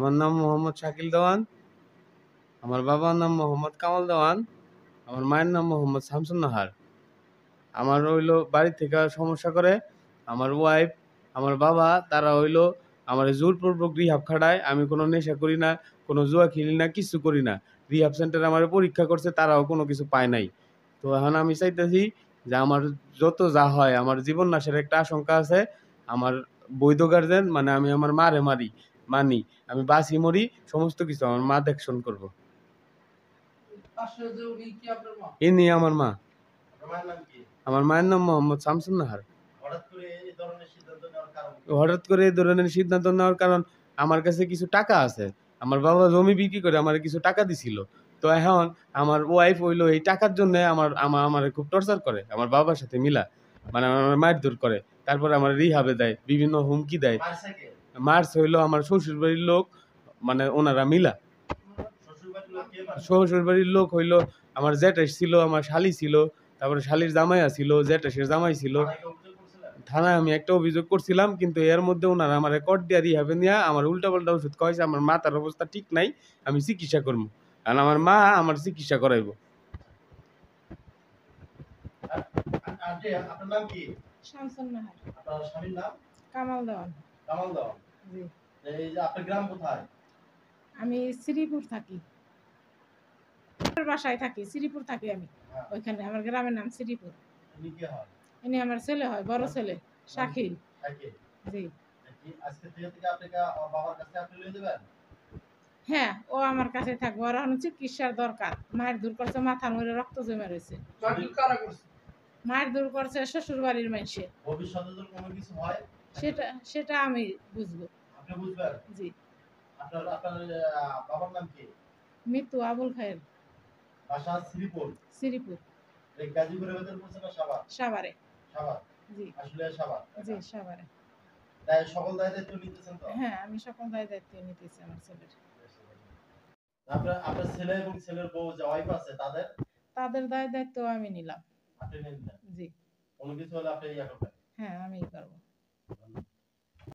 আমার নাম মোহাম্মদ শাকিল দেওয়ান। আমার বাবার নাম মোহাম্মদ কামাল দেওয়ান। আমার মায়ের নাম মোহাম্মদ শামসুন নাহার। আমার হইলো বাড়ি থেকে সমস্যা করে আমার ওয়াইফ, আমার বাবা, তারা হইলো আমার জোরপূর্বক রিহাব খাটায়। আমি কোনো নেশা করি না, কোনো জুয়া খেলি না, কিছু করি না। রিহাব সেন্টারে আমার পরীক্ষা করছে, তারাও কোনো কিছু পায় নাই। তো এখন আমি চাইতেছি যে আমার যত যা হয়, আমার জীবন নাশের একটা আশঙ্কা আছে। আমার বৈধ গার্জেন মানে আমি আমার মারে মানি আমি বাঁচি মরি সমস্ত কিছু আমার মা দেখশন করবো। ইনি আমার মা। আমার মায়ের নাম মোহাম্মদ শামসুন নাহার। হঠাৎ করে এই ধরনের সিদ্ধান্ত নেওয়ার কারণ আমার কাছে কিছু টাকা আছে। আমার বাবা জমি বিক্রি করে আমার কিছু টাকা দিছিল। তো এখন আমার ওয়াইফ হইলো এই টাকার জন্য আমার খুব টর্চার করে আমার বাবার সাথে মিলা, মানে আমার মারধর করে। তারপরে আমার রিহাবে দেয়, বিভিন্ন হুমকি দেয়। মার্চ হইলো আমার শ্বশুর বাড়ির লোক, মানে ওনারা মিলা। শ্বশুর বাড়ির লোক হইলো আমার জ্যাঠাই ছিল, আমার শালি ছিল, তারপরে শালির জামাইয়া ছিল, জ্যাঠাইয়ের জামাই ছিল। থানায় আমি একটা অভিযোগ করছিলাম, কিন্তু এর মধ্যে ওনারা আমার কট দিয়া রিহাবে নিয়ে আমার উল্টাপাল্টা ওষুধ খাওয়াইছে। আমার মাথার অবস্থা ঠিক নাই, আমি চিকিৎসা করবো, কারণ আমার মা আমার চিকিৎসা করাইবো। আপনার নাম কি? শামসুন নাহার। আপনার স্বামীর নাম? কামাল দেওয়ান। কামাল দেওয়ান। জি। এই যে আপনার গ্রাম কোথায়? আমি শ্রীপুর থাকি। বাসায় থাকি, শ্রীপুর থাকি আমি। ওইখানে আমার গ্রামের নাম শ্রীপুর। ইনি কে হয়? ইনি আমার ছেলে হয়, বড় ছেলে, শাকিল। শাকিল। জি। আজকে থেকে আপনাকে বাবার কাছে আপনি নিয়ে যাবেন? হ্যাঁ, ও আমার কাছে থাকবে। ওর এখন চিকিৎসার দরকার। মায়ের দূর করছে, মাথার মধ্যে রক্ত জমে রয়েছে। মায়ের দূর করছে শ্বশুর বাড়ির মানুষে। ভবিষ্যতে যদি কোনো কিছু হয় সেটা আমি বুঝবো। আপনি বুঝবেন? জি। আপনার বাবার নাম কি? মিতু আবুল খায়ের। বাসা শ্রীপুর। শ্রীপুর। এই গাজীপুরের ভেতর পড়ছে না সাভার? সাভারে। সাভার। জি। আসলে সাভার। জি, সাভারে। তাই সকল দায়িত্ব নিতেছেন তো? হ্যাঁ, আমি সকল দায়িত্ব নিতেছি আমার ছেলের। আপনার ছেলে এবং ছেলের বউ যে ওয়াইফ আছে তাদের দায়িত্ব আমি নিলাম। আপনি নিলেন? জি। কোনো কিছু হলে আপনি করবেন? হ্যাঁ, আমিই করব।